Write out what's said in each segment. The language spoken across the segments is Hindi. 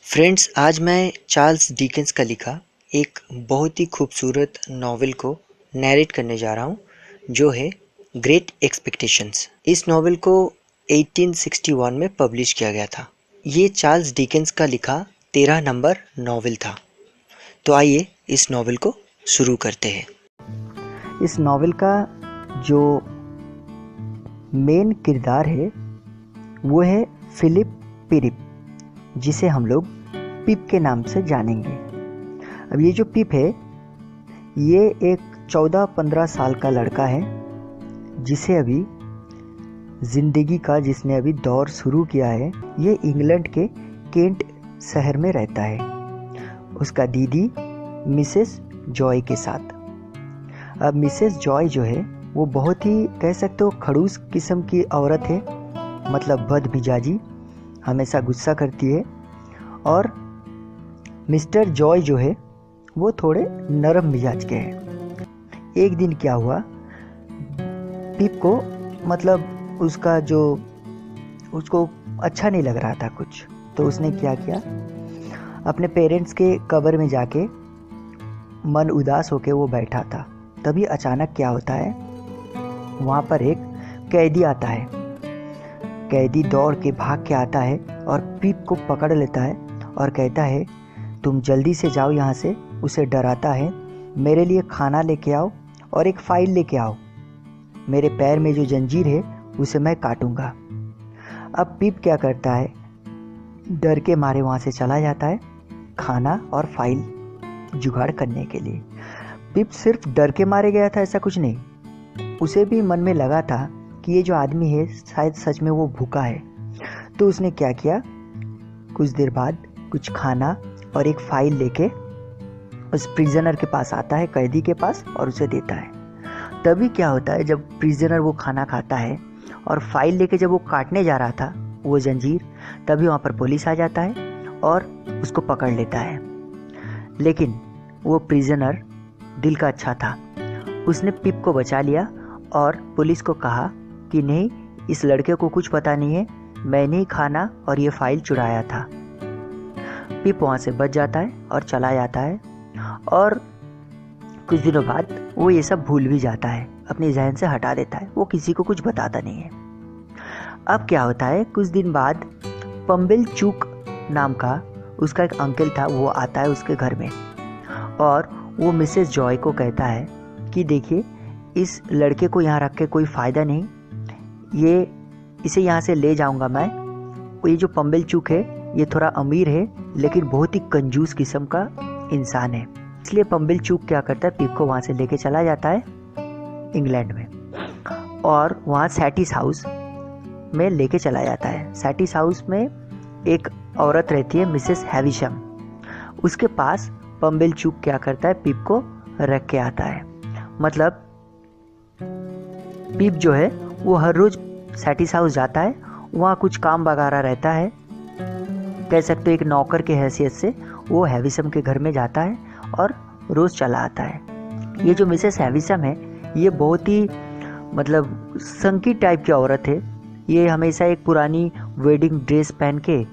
फ्रेंड्स, आज मैं चार्ल्स डिकेंस का लिखा एक बहुत ही खूबसूरत नावल को नैरेट करने जा रहा हूँ, जो है ग्रेट एक्सपेक्टेशंस। इस नावल को 1861 में पब्लिश किया गया था। ये चार्ल्स डिकेंस का लिखा 13 नंबर नावल था। तो आइए इस नावल को शुरू करते हैं। इस नावल का जो मेन किरदार है वो है फिलिप पिरिप, जिसे हम लोग पिप के नाम से जानेंगे। अब ये जो पिप है ये एक 14-15 साल का लड़का है जिसे अभी जिसने अभी दौर शुरू किया है। ये इंग्लैंड के केंट शहर में रहता है, उसका दीदी मिसेस जॉय के साथ। अब मिसेस जॉय जो है वो बहुत ही कह सकते हो खड़ूस किस्म की औरत है, मतलब बदमिजाजी, हमेशा गुस्सा करती है। और मिस्टर जॉय जो है वो थोड़े नरम मिजाज के हैं। एक दिन क्या हुआ, पिप को मतलब उसको अच्छा नहीं लग रहा था कुछ, तो उसने क्या किया, अपने पेरेंट्स के कब्र में जाके मन उदास होके वो बैठा था। तभी अचानक क्या होता है, वहाँ पर एक कैदी आता है। कैदी दौड़ के भाग के आता है और पिप को पकड़ लेता है और कहता है, तुम जल्दी से जाओ यहाँ से। उसे डराता है, मेरे लिए खाना लेके आओ और एक फाइल लेके आओ, मेरे पैर में जो जंजीर है उसे मैं काटूंगा। अब पिप क्या करता है, डर के मारे वहाँ से चला जाता है खाना और फाइल जुगाड़ करने के लिए। पिप सिर्फ डर के मारे गया था ऐसा कुछ नहीं, उसे भी मन में लगा था कि ये जो आदमी है शायद सच में वो भूखा है। तो उसने क्या किया, कुछ देर बाद कुछ खाना और एक फाइल लेके उस प्रिजनर के पास आता है, कैदी के पास, और उसे देता है। तभी क्या होता है, जब प्रिजनर वो खाना खाता है और फाइल लेके जब वो काटने जा रहा था वो जंजीर, तभी वहाँ पर पुलिस आ जाता है और उसको पकड़ लेता है। लेकिन वो प्रिजनर दिल का अच्छा था, उसने पिप को बचा लिया और पुलिस को कहा कि नहीं, इस लड़के को कुछ पता नहीं है, मैंने ही खाना और ये फाइल चुराया था। पिप वहाँ से बच जाता है और चला जाता है, और कुछ दिनों बाद वो ये सब भूल भी जाता है, अपने जहन से हटा देता है, वो किसी को कुछ बताता नहीं है। अब क्या होता है, कुछ दिन बाद पंबिल चूक नाम का उसका एक अंकल था, वो आता है उसके घर में और वो मिसेस जॉय को कहता है कि देखिए, इस लड़के को यहाँ रख के कोई फ़ायदा नहीं, इसे यहाँ से ले जाऊँगा मैं। ये जो पंबिल चूक है ये थोड़ा अमीर है लेकिन बहुत ही कंजूस किस्म का इंसान है। इसलिए पंबिल चूक क्या करता है, पिप को वहाँ से लेके चला जाता है इंग्लैंड में और वहाँ सैटिस हाउस में लेके चला जाता है। सैटिस हाउस में एक औरत रहती है, मिसेस हैविशम। उसके पास पंबिल चूक क्या करता है, पिप को रख के आता है। मतलब पिप जो है वो हर रोज सैटिस हाउस जाता है, वहाँ कुछ काम वगैरह रहता है, कह सकते एक नौकर के हैसियत से वो हैविसम के घर में जाता है और रोज़ चला आता है। ये जो मिसेस हैविसम है ये बहुत ही मतलब संकी टाइप की औरत है। ये हमेशा एक पुरानी वेडिंग ड्रेस पहन के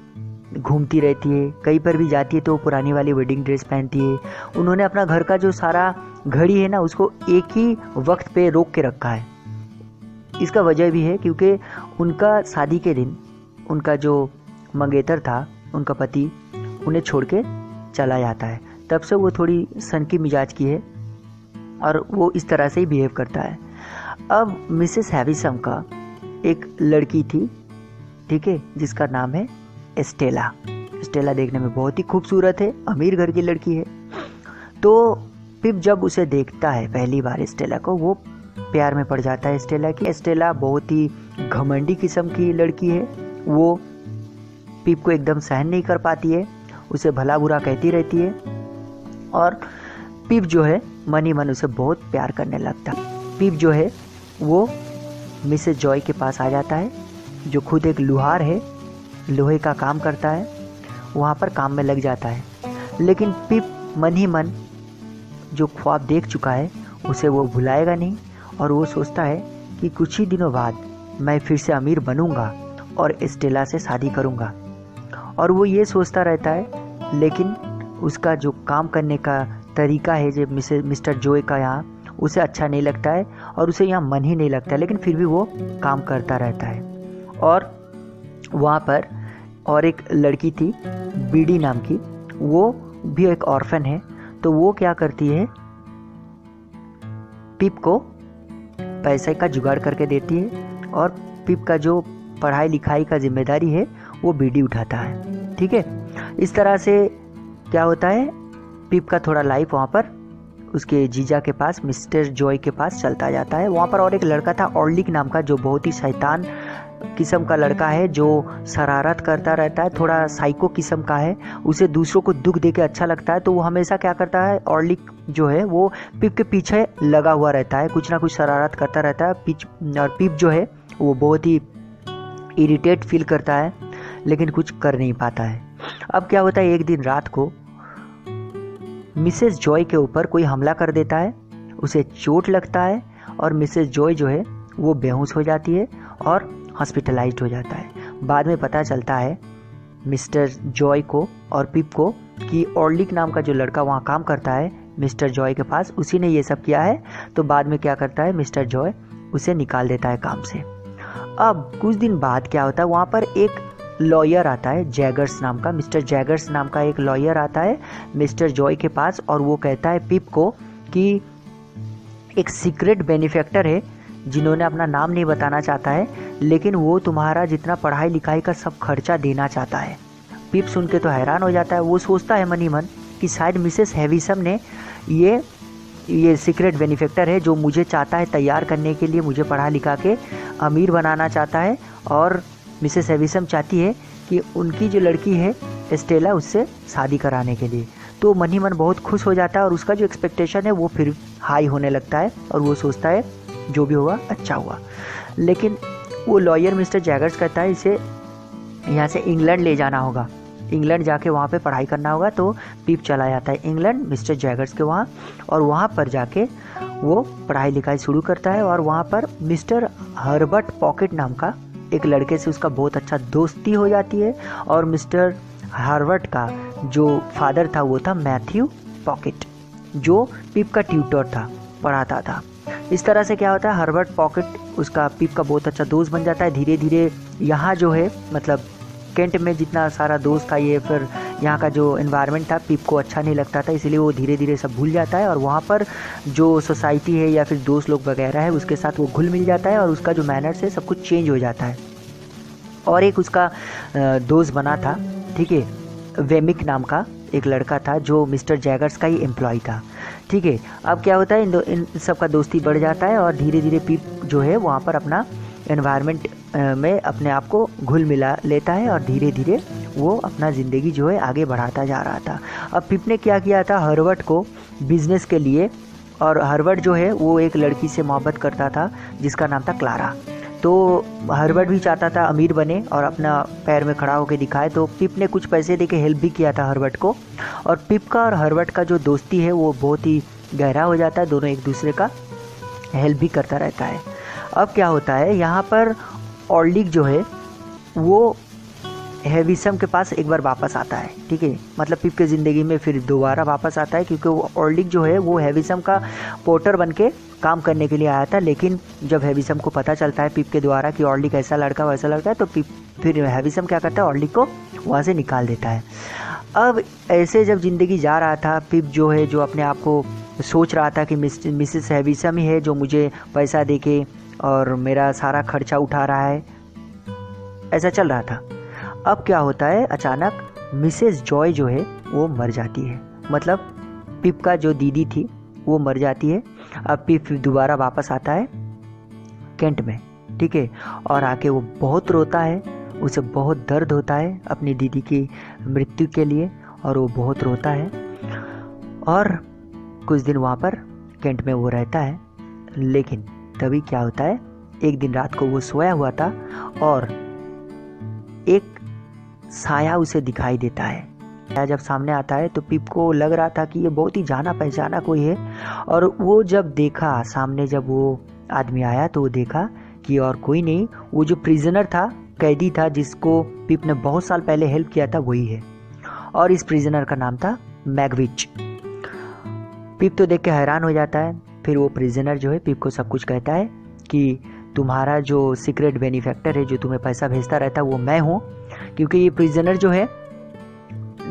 घूमती रहती है, कहीं पर भी जाती है तो वो पुरानी वाली वेडिंग ड्रेस पहनती है। उन्होंने अपना घर का जो सारा घड़ी है ना उसको एक ही वक्त पे रोक के रखा है। इसका वजह भी है क्योंकि उनका शादी के दिन उनका जो मंगेतर था, उनका पति, उन्हें छोड़ के चला जाता है। तब से वो थोड़ी सनकी मिजाज की है और वो इस तरह से ही बिहेव करता है। अब मिसेस हैविसम का एक लड़की थी, ठीक है, जिसका नाम है एस्टेला। एस्टेला देखने में बहुत ही खूबसूरत है, अमीर घर की लड़की है। तो पिप जब उसे देखता है पहली बार एस्टेला को, वो प्यार में पड़ जाता है एस्टेला की। एस्टेला बहुत ही घमंडी किस्म की लड़की है, वो पिप को एकदम सहन नहीं कर पाती है, उसे भला बुरा कहती रहती है और पिप जो है मन ही मन उसे बहुत प्यार करने लगता। पिप जो है वो मिसेस जॉय के पास आ जाता है, जो खुद एक लुहार है, लोहे का काम करता है, वहाँ पर काम में लग जाता है। लेकिन पिप मन ही मन जो ख्वाब देख चुका है उसे वो भुलाएगा नहीं और वो सोचता है कि कुछ ही दिनों बाद मैं फिर से अमीर बनूंगा और एस्टेला से शादी करूंगा। और वो ये सोचता रहता है लेकिन उसका जो काम करने का तरीका है जो मिस्टर जॉय का यहाँ, उसे अच्छा नहीं लगता है और उसे यहाँ मन ही नहीं लगता है, लेकिन फिर भी वो काम करता रहता है। और वहाँ पर और एक लड़की थी बीडी नाम की, वो भी एक ऑर्फन है। तो वो क्या करती है, पिप को पैसे का जुगाड़ करके देती है और पिप का जो पढ़ाई लिखाई का जिम्मेदारी है वो बीडी उठाता है। ठीक है, इस तरह से क्या होता है, पिप का थोड़ा लाइफ वहाँ पर उसके जीजा के पास, मिस्टर जॉय के पास चलता जाता है। वहाँ पर और एक लड़का था ऑर्लिक नाम का, जो बहुत ही शैतान किस्म का लड़का है, जो शरारत करता रहता है, थोड़ा साइको किस्म का है। उसे दूसरों को दुख दे के अच्छा लगता है, तो वो हमेशा क्या करता है, ऑर्लिक जो है वो पिप के पीछे लगा हुआ रहता है, कुछ ना कुछ शरारत करता रहता है। और पिप जो है वो बहुत ही इरिटेट फील करता है, लेकिन कुछ कर नहीं पाता है। अब क्या होता है, एक दिन रात को मिसेस जॉय के ऊपर कोई हमला कर देता है, उसे चोट लगता है और मिसेस जॉय जो है वो बेहोश हो जाती है और हॉस्पिटलाइज्ड हो जाता है। बाद में पता चलता है मिस्टर जॉय को और पिप को कि ऑर्लिक नाम का जो लड़का वहाँ काम करता है मिस्टर जॉय के पास, उसी ने ये सब किया है। तो बाद में क्या करता है, मिस्टर जॉय उसे निकाल देता है काम से। अब कुछ दिन बाद क्या होता है, वहाँ पर एक लॉयर आता है जैगर्स नाम का, मिस्टर जैगर्स नाम का एक लॉयर आता है मिस्टर जॉय के पास, और वो कहता है पिप को कि एक सीक्रेट बेनिफैक्टर है जिन्होंने अपना नाम नहीं बताना चाहता है, लेकिन वो तुम्हारा जितना पढ़ाई लिखाई का सब खर्चा देना चाहता है। पिप सुन के तो हैरान हो जाता है, वो सोचता है मन ही मन कि शायद मिसेस हैविसम ने ये सीक्रेट बेनिफैक्टर है जो मुझे चाहता है तैयार करने के लिए, मुझे पढ़ा लिखा के अमीर बनाना चाहता है, और मिसेस हैविसम चाहती है कि उनकी जो लड़की है एस्टेला उससे शादी कराने के लिए। तो मन ही मन बहुत खुश हो जाता है और उसका जो एक्सपेक्टेशन है वो फिर हाई होने लगता है और वो सोचता है जो भी हुआ अच्छा हुआ। लेकिन वो लॉयर मिस्टर जैगर्स कहता है इसे यहाँ से इंग्लैंड ले जाना होगा, इंग्लैंड जाके वहाँ पे पढ़ाई करना होगा। तो पिप चला जाता है इंग्लैंड मिस्टर जैगर्स के वहाँ, और वहाँ पर जाके वो पढ़ाई लिखाई शुरू करता है। और वहाँ पर मिस्टर हर्बर्ट पॉकेट नाम का एक लड़के से उसका बहुत अच्छा दोस्ती हो जाती है, और मिस्टर हार्वर्ड का जो फादर था वो था मैथ्यू पॉकेट, जो पिप का ट्यूटर था, पढ़ाता था। इस तरह से क्या होता है, हर्बर्ट पॉकेट उसका पिप का बहुत अच्छा दोस्त बन जाता है। धीरे धीरे यहाँ जो है मतलब केंट में जितना सारा दोस्त था, ये फिर यहाँ का जो एनवायरनमेंट था पिप को अच्छा नहीं लगता था, इसलिए वो धीरे धीरे सब भूल जाता है और वहाँ पर जो सोसाइटी है या फिर दोस्त लोग वगैरह है उसके साथ वो घुल मिल जाता है और उसका जो मैनर्स है सब कुछ चेंज हो जाता है। और एक उसका दोस्त बना था, ठीक है, वेमिक नाम का एक लड़का था जो मिस्टर जैगर्स का ही एम्प्लॉय था। ठीक है, अब क्या होता है, इन सब का दोस्ती बढ़ जाता है और धीरे धीरे पिप जो है वहाँ पर अपना एनवायरनमेंट में अपने आप को घुल मिला लेता है और धीरे धीरे वो अपना ज़िंदगी जो है आगे बढ़ाता जा रहा था। अब पिप ने क्या किया था, हर्वर्ड को बिजनेस के लिए, और हर्वर्ड जो है वो एक लड़की से मोहब्बत करता था जिसका नाम था क्लारा। तो हर्वर्ड भी चाहता था अमीर बने और अपना पैर में खड़ा होकर दिखाए, तो पिप ने कुछ पैसे देके हेल्प भी किया था हर्वर्ड को। और पिप का और हर्वर्ड का जो दोस्ती है वो बहुत ही गहरा हो जाता है, दोनों एक दूसरे का हेल्प भी करता रहता है। अब क्या होता है, यहाँ पर ऑर्लिक जो है वो हैविसम के पास एक बार वापस आता है। ठीक है, मतलब पिप के ज़िंदगी में फिर दोबारा वापस आता है, क्योंकि वो ऑर्लिक जो है वो हैविसम का पोर्टर बन के काम करने के लिए आया था। लेकिन जब हैविसम को पता चलता है पिप के द्वारा कि ऑर्लिक ऐसा लड़का वैसा लड़का है, तो पिप फिर हैविसम क्या करता है, ऑर्लिक को वहाँ से निकाल देता है। अब ऐसे जब ज़िंदगी जा रहा था, पिप जो है जो अपने आप को सोच रहा था कि मिसेस हैविसम ही है जो मुझे पैसा दे के और मेरा सारा खर्चा उठा रहा है, ऐसा चल रहा था। अब क्या होता है, अचानक मिसेस जॉय जो है वो मर जाती है, मतलब पिप का जो दीदी थी वो मर जाती है। अब पिप दोबारा वापस आता है केंट में, ठीक है, और आके वो बहुत रोता है, उसे बहुत दर्द होता है अपनी दीदी की मृत्यु के लिए, और वो बहुत रोता है। और कुछ दिन वहाँ पर केंट में वो रहता है। लेकिन तभी क्या होता है, एक दिन रात को वो सोया हुआ था और एक साया उसे दिखाई देता है। जब सामने आता है तो पिप को लग रहा था कि ये बहुत ही जाना पहचाना कोई है, और वो जब देखा सामने, जब वो आदमी आया तो वो देखा कि और कोई नहीं, वो जो प्रिजनर था, कैदी था, जिसको पिप ने बहुत साल पहले हेल्प किया था, वही है। और इस प्रिजनर का नाम था मैगविच। पिप तो देख के हैरान हो जाता है। फिर वो प्रिजनर जो है पिप को सब कुछ कहता है कि तुम्हारा जो सीक्रेट बेनिफैक्टर है, जो तुम्हें पैसा भेजता रहता है, वो मैं हूँ। क्योंकि ये प्रिजनर जो है,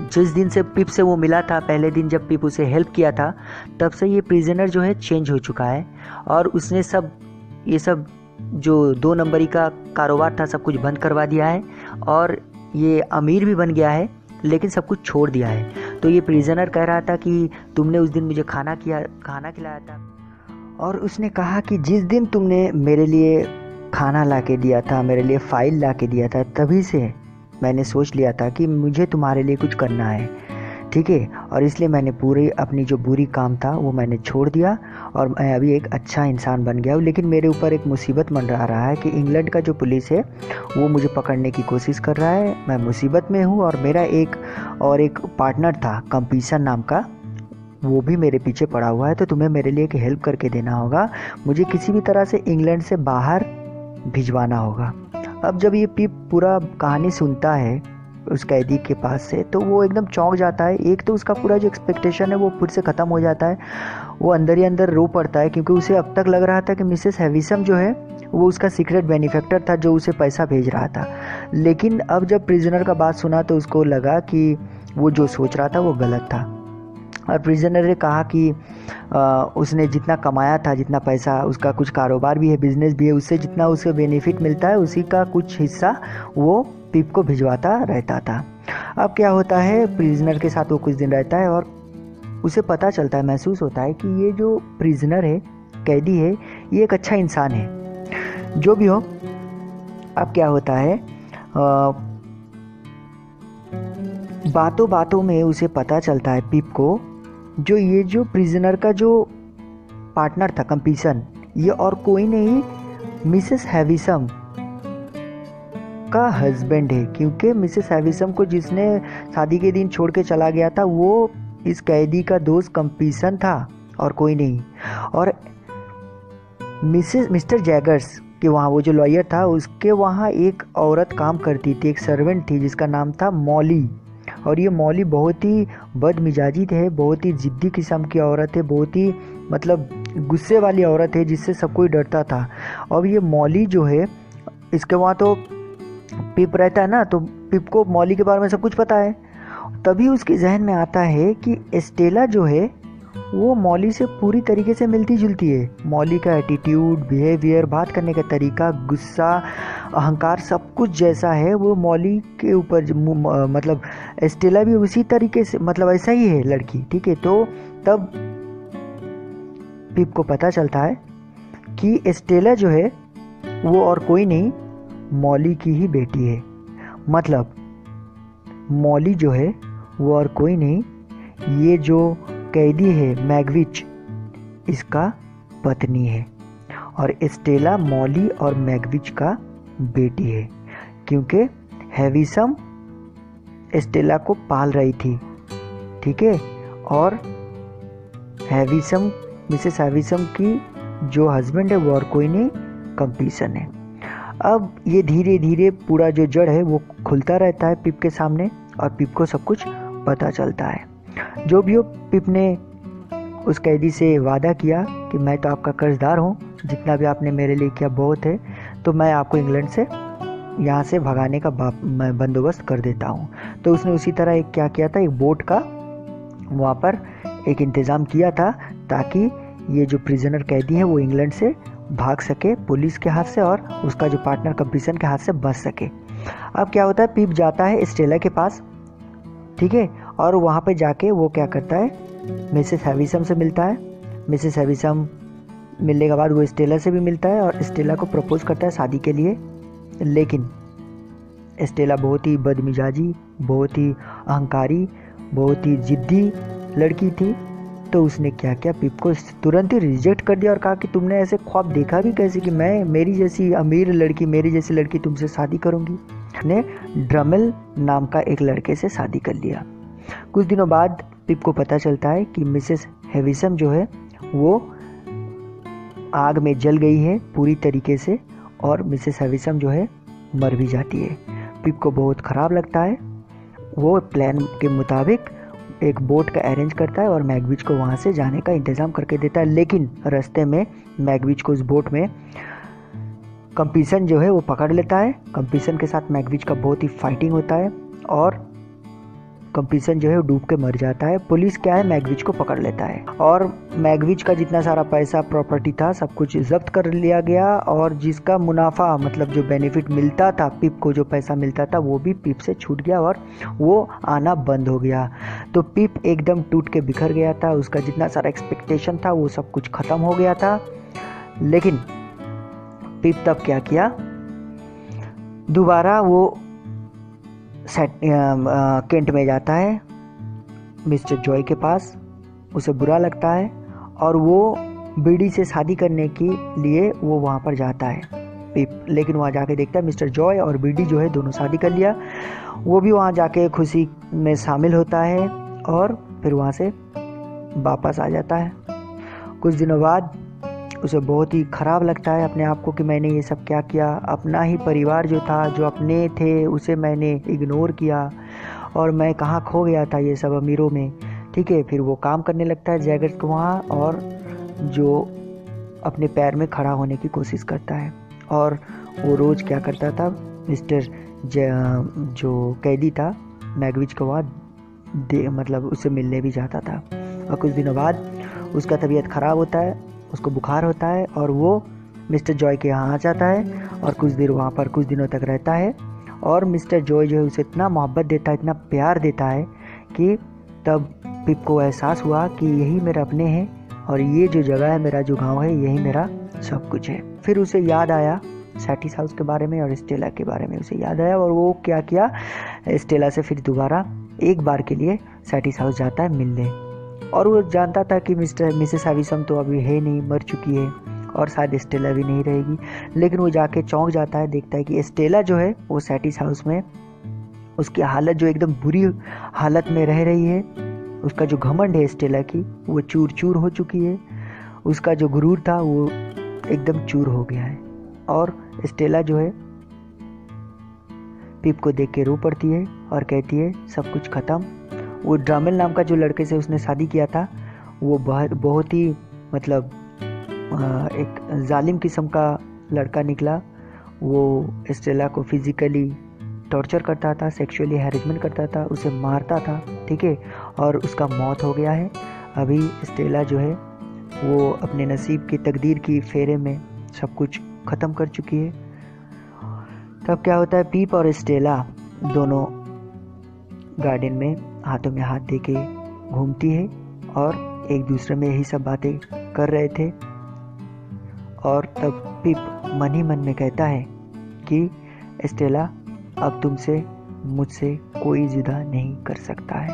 जिस दिन से पिप से वो मिला था, पहले दिन जब पिप उसे हेल्प किया था, तब से ये प्रिजनर जो है चेंज हो चुका है। और उसने ये सब जो 2 नंबरी का कारोबार था सब कुछ बंद करवा दिया है और ये अमीर भी बन गया है, लेकिन सब कुछ छोड़ दिया है। तो ये प्रिजनर कह रहा था कि तुमने उस दिन मुझे खाना खिलाया था, और उसने कहा कि जिस दिन तुमने मेरे लिए खाना ला के दिया था, मेरे लिए फाइल ला के दिया था, तभी से मैंने सोच लिया था कि मुझे तुम्हारे लिए कुछ करना है, ठीक है। और इसलिए मैंने पूरी अपनी जो बुरी काम था वो मैंने छोड़ दिया और मैं अभी एक अच्छा इंसान बन गया हूँ। लेकिन मेरे ऊपर एक मुसीबत मंडरा रहा है कि इंग्लैंड का जो पुलिस है वो मुझे पकड़ने की कोशिश कर रहा है। मैं मुसीबत में हूँ और मेरा एक पार्टनर था कंपीसन नाम का, वो भी मेरे पीछे पड़ा हुआ है। तो तुम्हें मेरे लिए एक हेल्प करके देना होगा, मुझे किसी भी तरह से इंग्लैंड से बाहर भिजवाना होगा। अब जब ये पिप पूरा कहानी सुनता है उस कैदी के पास से, तो वो एकदम चौंक जाता है। एक तो उसका पूरा जो एक्सपेक्टेशन है वो फिर से ख़त्म हो जाता है। वो अंदर ही अंदर रो पड़ता है, क्योंकि उसे अब तक लग रहा था कि मिसेस हैविसम जो है वो उसका सीक्रेट बेनिफैक्टर था जो उसे पैसा भेज रहा था। लेकिन अब जब प्रिजनर का बात सुना तो उसको लगा कि वो जो सोच रहा था वो गलत था। और प्रिजनर ने कहा कि उसने जितना कमाया था, जितना पैसा, उसका कुछ कारोबार भी है, बिजनेस भी है, उससे जितना उसे बेनिफिट मिलता है उसी का कुछ हिस्सा वो पिप को भिजवाता रहता था। अब क्या होता है, प्रिजनर के साथ वो कुछ दिन रहता है और उसे पता चलता है, महसूस होता है कि ये जो प्रिजनर है, कैदी है, ये एक अच्छा इंसान है। जो भी हो, अब क्या होता है, बातों बातों में उसे पता चलता है पिप को, ये जो प्रिजनर का जो पार्टनर था कंपीसन, ये और कोई नहीं मिसेस हैविसम का हस्बैंड है। क्योंकि मिसेस हैविसम को जिसने शादी के दिन छोड़ के चला गया था वो इस कैदी का दोस्त कंपीसन था और कोई नहीं। और मिस्टर जैगर्स के वहाँ वो जो लॉयर था उसके वहाँ एक औरत काम करती थी, एक सर्वेंट थी जिसका नाम था मॉली। और ये मॉली बहुत ही बदमिजाजी है, बहुत ही ज़िद्दी किस्म की औरत है, बहुत ही मतलब गुस्से वाली औरत है जिससे सब कोई डरता था। और ये मॉली जो है, इसके वहाँ तो पिप रहता है ना, तो पिप को मॉली के बारे में सब कुछ पता है। तभी उसके जहन में आता है कि एस्टेला जो है वो मॉली से पूरी तरीके से मिलती जुलती है। मॉली का एटीट्यूड, बिहेवियर, बात करने का तरीका, गुस्सा, अहंकार, सब कुछ जैसा है वो मॉली के ऊपर, मतलब एस्टेला भी उसी तरीके से, मतलब ऐसा ही है लड़की, ठीक है। तो तब पिप को पता चलता है कि एस्टेला जो है वो और कोई नहीं, मॉली की ही बेटी है। मतलब मॉली जो है वो और कोई नहीं, ये जो कैदी है मैगविच, इसका पत्नी है। और एस्टेला मॉली और मैगविच का बेटी है, क्योंकि हैविसम एस्टेला को पाल रही थी, ठीक है। और हैविसम, मिसेस हैविसम की जो हस्बैंड है वो और कोई नहीं, कंपीसन है। अब ये धीरे धीरे पूरा जो जड़ है वो खुलता रहता है पिप के सामने और पिप को सब कुछ पता चलता है। जो भी हो, पिप ने उस कैदी से वादा किया कि मैं तो आपका कर्जदार हूँ, जितना भी आपने मेरे लिए किया बहुत है, तो मैं आपको इंग्लैंड से यहाँ से भगाने का मैं बंदोबस्त कर देता हूँ। तो उसने उसी तरह एक क्या किया था, एक बोट का वहाँ पर एक इंतज़ाम किया था ताकि ये जो प्रिजनर कैदी है वो इंग्लैंड से भाग सके पुलिस के हाथ से और उसका जो पार्टनर कंपीसन के हाथ से बच सके। अब क्या होता है, पिप जाता है एस्टेला के पास, ठीक है। और वहाँ पे जाके वो क्या करता है, मिसेस हैविसम से मिलता है। मिसेस हैविसम मिलने के बाद वो एस्टेला से भी मिलता है और एस्टेला को प्रपोज करता है शादी के लिए। लेकिन एस्टेला बहुत ही बदमिजाजी, बहुत ही अहंकारी, बहुत ही जिद्दी लड़की थी। तो उसने क्या किया, पिप को तुरंत ही रिजेक्ट कर दिया और कहा कि तुमने ऐसे ख्वाब देखा भी कैसे कि मैं, मेरी जैसी अमीर लड़की, मेरी जैसी लड़की तुमसे शादी करूंगी। ने ड्रमेल नाम का एक लड़के से शादी कर लिया। कुछ दिनों बाद पिप को पता चलता है कि मिसेस हैविसम जो है वो आग में जल गई है पूरी तरीके से और मिसेस हैविसम जो है मर भी जाती है। पिप को बहुत ख़राब लगता है वो प्लान के मुताबिक एक बोट का अरेंज करता है और मैगविच को वहाँ से जाने का इंतज़ाम करके देता है। लेकिन रास्ते में मैगविच को उस बोट में कंपीसन जो है वो पकड़ लेता है। कंपीसन के साथ मैगविच का बहुत ही फाइटिंग होता है और कंपीसन जो है डूब के मर जाता है। पुलिस क्या है, मैगविच को पकड़ लेता है और मैगविच का जितना सारा पैसा प्रॉपर्टी था सब कुछ जब्त कर लिया गया और जिसका मुनाफा मतलब जो बेनिफिट मिलता था, पिप को जो पैसा मिलता था वो भी पिप से छूट गया और वो आना बंद हो गया। तो पिप एकदम टूट के बिखर गया था। उसका जितना सारा एक्सपेक्टेशन था वो सब कुछ ख़त्म हो गया था। लेकिन पिप तब क्या किया, दोबारा वो केंट में जाता है मिस्टर जॉय के पास। उसे बुरा लगता है और वो बीडी से शादी करने के लिए वो वहाँ पर जाता है पिप। लेकिन वहाँ जाके देखता है मिस्टर जॉय और बीडी जो है दोनों शादी कर लिया। वो भी वहाँ जाके खुशी में शामिल होता है और फिर वहाँ से वापस आ जाता है। कुछ दिनों बाद उसे बहुत ही ख़राब लगता है अपने आप को कि मैंने ये सब क्या किया। अपना ही परिवार जो था, जो अपने थे, उसे मैंने इग्नोर किया और मैं कहाँ खो गया था ये सब अमीरों में। ठीक है, फिर वो काम करने लगता है जैगर्स को वहाँ और जो अपने पैर में खड़ा होने की कोशिश करता है। और वो रोज़ क्या करता था, मिस्टर जो कैदी था मैगविच को वहाँ मतलब उससे मिलने भी जाता था। और कुछ दिनों बाद उसका तबीयत ख़राब होता है, उसको बुखार होता है और वो मिस्टर जॉय के यहाँ आ जाता है और कुछ देर वहाँ पर कुछ दिनों तक रहता है। और मिस्टर जॉय जो है उसे इतना मोहब्बत देता है, इतना प्यार देता है कि तब पिप को एहसास हुआ कि यही मेरा अपने हैं और ये जो जगह है, मेरा जो गांव है, यही मेरा सब कुछ है। फिर उसे याद आया सैटिस हाउस के बारे में और स्टेला के बारे में उसे याद आया और वो क्या किया, स्टेला से फिर दोबारा एक बार के लिए सैटिस हाउस जाता है मिलने। और वो जानता था कि मिसेस हैविसम तो अभी है नहीं, मर चुकी है और शायद स्टेला भी नहीं रहेगी। लेकिन वो जाके चौंक जाता है, देखता है कि स्टेला जो है वो सैटिस हाउस में उसकी हालत जो एकदम बुरी हालत में रह रही है। उसका जो घमंड है स्टेला की वो चूर चूर हो चुकी है। उसका जो गुरूर था वो एकदम चूर हो गया है। और स्टेला जो है पिप को देख के रो पड़ती है और कहती है सब कुछ ख़त्म। वो ड्रामेल नाम का जो लड़के से उसने शादी किया था वो बहुत ही मतलब एक जालिम किस्म का लड़का निकला। वो स्टेला को फिज़िकली टॉर्चर करता था, सेक्सुअली हैरेसमेंट करता था, उसे मारता था। ठीक है, और उसका मौत हो गया है। अभी स्टेला जो है वो अपने नसीब की तकदीर की फेरे में सब कुछ ख़त्म कर चुकी है। तब क्या होता है, पीप और स्टेला दोनों गार्डन में हाथों में हाथ देके घूमती है और एक दूसरे में यही सब बातें कर रहे थे। और तब पिप मन ही मन में कहता है कि स्टेला अब तुमसे मुझसे कोई जुदा नहीं कर सकता है।